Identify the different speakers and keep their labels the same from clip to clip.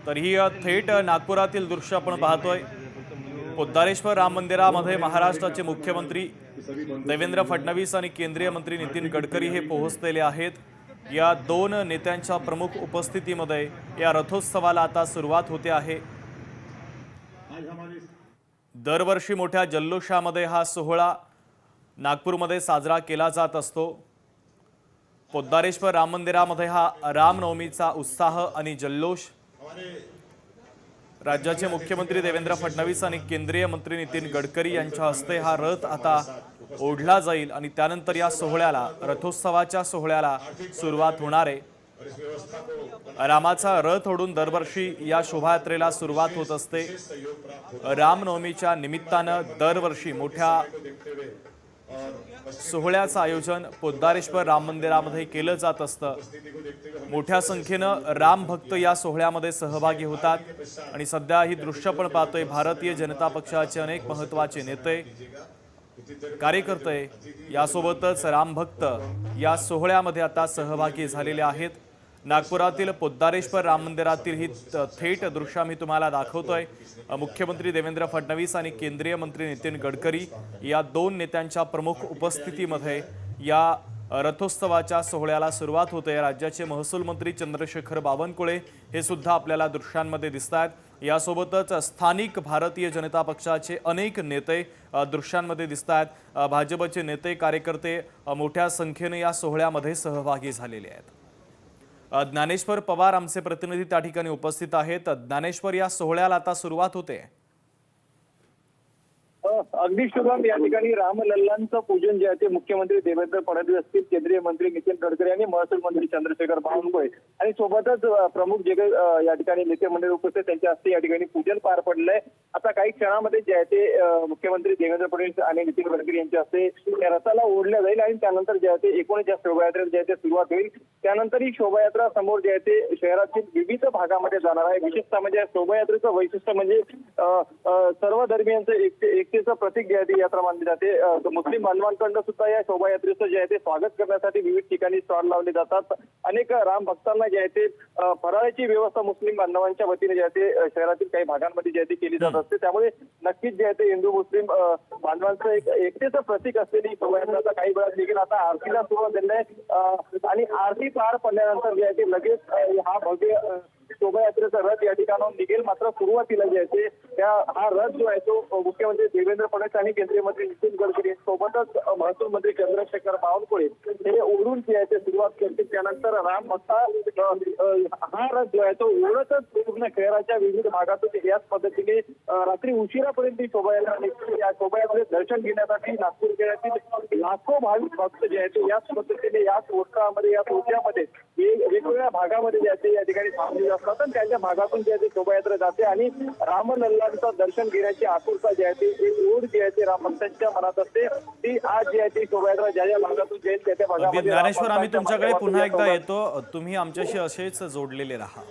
Speaker 1: तर ही थेट नागपुरातील दृश्य आपण पाहतोय। पोद्दारेश्वर राम मंदिरामध्ये महाराष्ट्राचे मुख्यमंत्री देवेंद्र फडणवीस आणि केंद्रीय मंत्री नितीन गडकरी हे पोहोचलेले आहेत। या दोन नेत्यांच्या प्रमुख उपस्थितीमध्ये या रथोत्सवाला आता सुरुवात होते आहे। दरवर्षी मोठ्या जल्लोषामध्ये हा सोहळा नागपूरमध्ये साजरा केला जात असतो। पोद्दारेश्वर राम मंदिरामध्ये हा रामनवमीचा उत्साह आणि जल्लोष। राज्याचे मुख्यमंत्री देवेंद्र फडणवीस आणि केंद्रीय मंत्री नितीन गडकरी यांच्या हस्ते हा रथ आता ओढला जाईल आणि त्यानंतर या सोहळ्याला रथोत्सवाच्या सोहळ्याला सुरुवात होणार आहे। रामाचा रथ ओढून दरवर्षी या शोभायात्रेला सुरुवात होत असते। रामनवमीच्या निमित्तानं दरवर्षी मोठ्या सोहळ्याचं आयोजन पोद्दारेश्वर राम मंदिरामध्ये केलं जात असतं। मोठ्या संख्येनं राम भक्त या सोहळ्यामध्ये सहभागी होतात आणि सध्या ही दृश्य पण पाहतोय। भारतीय जनता पक्षाचे अनेक महत्त्वाचे नेते कार्यकर्ते यासोबतच राम भक्त या सोहळ्यामध्ये आता सहभागी झालेले आहेत। नागपुरातील पोद्दारेश्वर राम मंदिरातील ही थेट दृश्य मी तुम्हाला दाखवतोय। मुख्यमंत्री देवेंद्र फडणवीस आणि केंद्रीय मंत्री नितीन गडकरी या दोन नेत्यांच्या प्रमुख उपस्थितीमध्ये या रथोत्सवाच्या सोहळ्याला सुरुवात होते। राज्याचे महसूल मंत्री चंद्रशेखर बावनकुळे हे सुद्धा आपल्याला दृश्यांमध्ये दिसतात। यासोबतच स्थानिक भारतीय जनता पक्षाचे अनेक नेते दृश्यांमध्ये दिसतात। भाजपचे नेते कार्यकर्ते मोठ्या संख्येने या सोहळ्यामध्ये सहभागी झालेले आहेत। ज्ञानेश्वर पवार आमचे प्रतिनिधी त्या ठिकाणी उपस्थित आहेत। ज्ञानेश्वर, या सोहळ्याला आता सुरुवात होते।
Speaker 2: अगदी शुभम, या ठिकाणी रामलल्लांचं पूजन जे आहे ते मुख्यमंत्री देवेंद्र फडणवीस असतील, केंद्रीय मंत्री नितीन गडकरी आणि महसूल मंत्री चंद्रशेखर बावनकुळे आणि सोबतच प्रमुख जे काही या ठिकाणी नेते मंडळी उपस्थित त्यांच्या हस्ते या ठिकाणी पूजन पार पडलंय। आता काही क्षणामध्ये जे आहे ते मुख्यमंत्री देवेंद्र फडणवीस आणि नितीन गडकरी यांच्या हस्ते या रथाला ओढल्या जाईल आणि त्यानंतर जे आहे ते एकूणच या शोभायात्रेला जे आहे ते सुरुवात होईल। त्यानंतर ही शोभायात्रा समोर जे आहे ते शहरातील विविध भागामध्ये जाणार आहे। विशेषतः म्हणजे या शोभायात्रेचं वैशिष्ट्य म्हणजे सर्व धर्मियांचं एकतेचं प्रतीक जे आहे ते यात्रा मानली जाते। मुस्लिम बांधवांकडून सुद्धा या शोभायात्रेचं जे आहे ते स्वागत करण्यासाठी विविध ठिकाणी स्टॉल लावले जातात। अनेक राम भक्तांना जे आहे ते फराळाची व्यवस्था मुस्लिम बांधवांच्या वतीने जे आहे ते शहरातील काही भागांमध्ये जे आहे ते केली जात असते। त्यामुळे नक्कीच जे आहे ते हिंदू मुस्लिम बांधवांचं एक एकतेचं प्रतीक असलेली शोभायात्रा काही वेळात देखील आता आरतीला सुरुवात झाली आहे आणि आरती पार पडल्यानंतर जे आहे ते लगेच हा भव्य शोभायात्रेचा रथ या ठिकाणाहून निघेल। मात्र सुरुवातीला जे आहे ते हा रथ जो आहे तो मुख्यमंत्री देवेंद्र फडणवीस आणि केंद्रीय मंत्री नितीन गडकरी सोबतच महसूल मंत्री चंद्रशेखर बावनकुळे हे ओढून जे आहे ते सुरुवात करतील। त्यानंतर राम भक्ता हा रथ जो आहे तो ओढतच पूर्ण शहराच्या विविध भागातून याच पद्धतीने रात्री उशिरापर्यंत ही शोभायात्रा निघते। या शोभायात्रेत दर्शन घेण्यासाठी नागपूर जिल्ह्यातील लाखो भाविक भक्त जे आहेत ते याच पद्धतीने याच उत्सवामध्ये या सोहळ्यामध्ये वेगवेगळ्या भागामध्ये जे आहे या ठिकाणी थांबलेले असतात आणि त्यांच्या भागातून जे आहे ते शोभायात्रा जाते आणि रामलल्लांचं दर्शन घेण्याची आतुरता जी आहे ती ओढ जी आहे ती राम भक्तांच्या मनात असते। ती आज जी आहे ती शोभायात्रा ज्या ज्या भागातून जाईल त्या त्या भागामध्ये।
Speaker 1: ज्ञानेश्वर, आम्ही तुमच्याकडे पुन्हा एकदा येतो, तुम्ही आमच्याशी असेच जोडलेले राहा।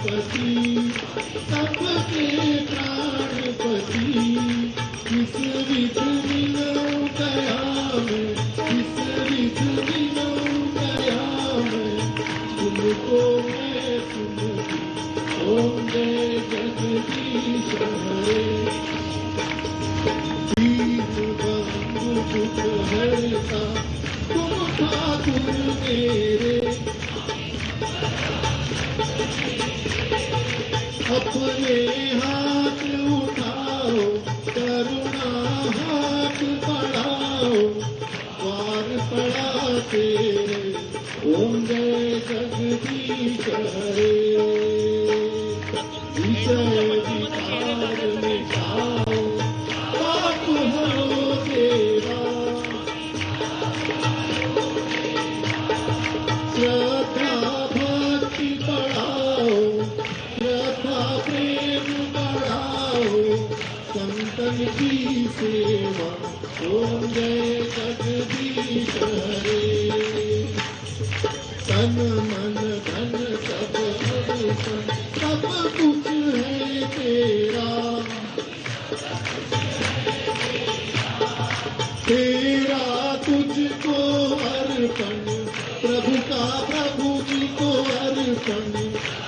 Speaker 3: पति सबके प्राणपति किस विध मिलो गया मैं किस विध मिलो गया मैं तुमको मैं तुमकी ओम जय जगदीश हरे दीन बंधु दुख हरता तुम ठाकुर मेरे अपने हाथ उठाओ करुणा हाथ बढ़ाओ द्वार पड़ा तेरे ओम जय जगदीश हरे विजय विकार मिटाओ पाप हरो तेरा श्रद्धा भक्ति बढ़ाओ श्रद्धा प्रेम बढ़ाओ संतन की सेवा ओम जय जगदीश हरे तन मन धन सब अर्पण सब कुछ है तेरा तेरा तुझको अर्पण प्रभु का प्रभु जी को अर्पण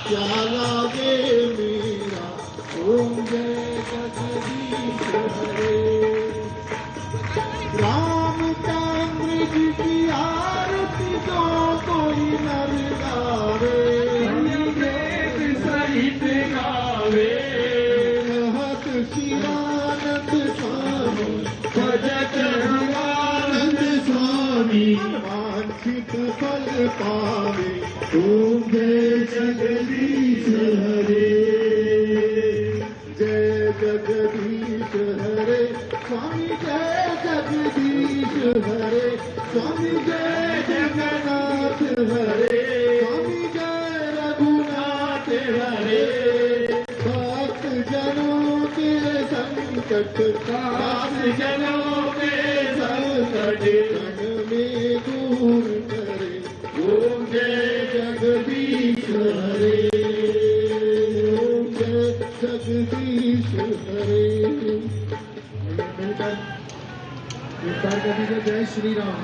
Speaker 3: क्या लागे मेरा ओम जय जगदीश हरे रामचंद्र जी की आरती जो कोई नर गावे सहित गावे हत शिवानंद स्वामी भजत आनंद स्वामी वांछित फल पावे ओम जय जगदीश हरे जय जगदीश हरे स्वामी जय जगदीश हरे स्वामी जय जगन्नाथ हरे स्वामी जय रघुनाथ हरे भक्त जनों के संकट दास जनों के संकट क्षण में दूर करे ओम जय जगदीश हरे ओम जय जगदीश हरे मिलकर कीर्तन करेंगे जय श्री राम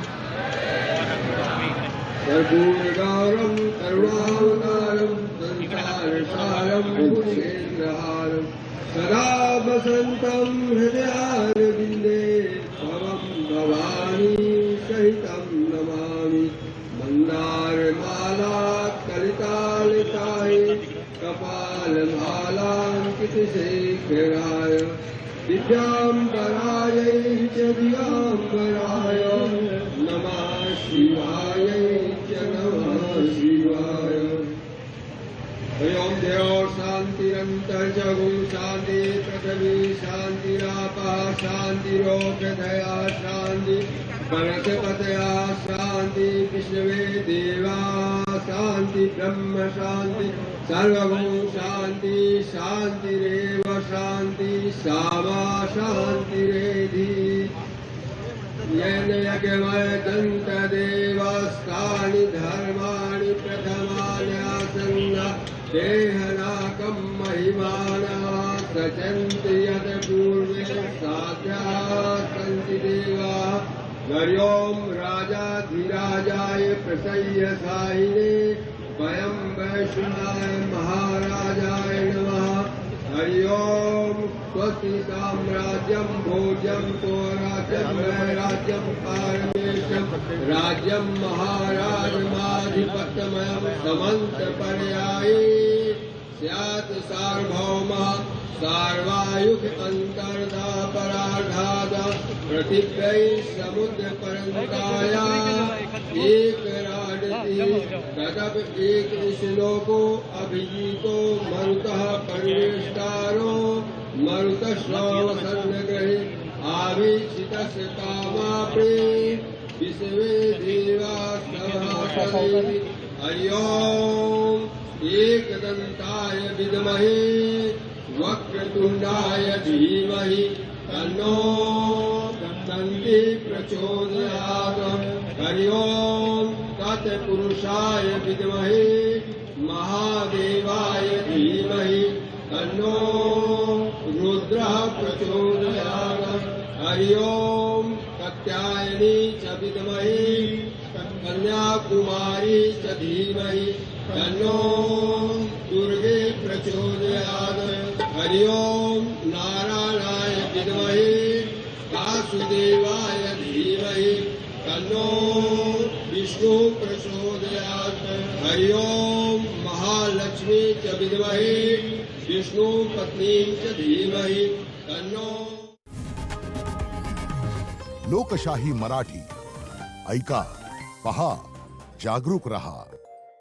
Speaker 4: कर्पूरगारं करुणावतारं संसारसारं भुजगेन्द्रहारं सदा वसन्तं हृदयारविन्दे भवं भवानी सहितं नमामि मन्दारमाला कलितालिताय कपालमालाङ्कितशेखराय दिव्याम्बरायै च दिव्याम्बराय नमः शिवायै च नमः शिवाय हरिओम देव शांतिरंतर जगुं शांति पृथ्वी शांतिरापः शांतिरोषधया शांति वनस्पतया शांति विष्णवे देवा शांति ब्रह्म शांति सर्वभूत शांति शांतिरेव शांति सामा शांतिरेधि येन यज्ञमयदन्त देवास्तानि धर्माणि प्रथमानि आसन्न देहनाकं महिमानः सचन्ति यत् पूर्वे साध्याः सन्ति देवाः हरिओम राजाधिराजाय प्रसह्य साहिने वयं वैष्णवाय महाराजाय नमः हरिओम स्वस्ति साम्राज्यं भोज्यं तो राज्यं राज्यं पारमेशं राज्यं महाराजमाधिपत्यमयं समन्तपर्याये स्यात् सार्वभौमः सार्वायुक अंतर्दा परार्धादा पृथिव्यै समुद्रपरन्ताया एक राडति तदप एक श्लोको अभिजीतो मरुतः परिवेष्टारो मरुतश्रवसन्नग्रहे आवीक्षितस्य कामाप्रे विश्वे देवा सभासदेति हरिओम एकदन्ताय विद्महे वक्रतुण्डाय धीमहि तन्नो दन्ति प्रचोदयात् हरि ओम तत्पुरुषाय विद्महे महादेवाय धीमहि तन्नो रुद्रः प्रचोदयात् हरि ओम कात्यायनी च विद्महे कन्याकुमारी च धीमहि तन्नो दुर्गे प्रचोदयात् हरि ओम नारायणाय विद्महे वासुदेवाय धीमहि तन्नो विष्णु प्रचोदयात् हरि ओम महालक्ष्मी च विद्महे विष्णु पत्नी च धीमहि तन्नो।
Speaker 5: लोकशाही मराठी ऐका, पहा, जागरूक रहा।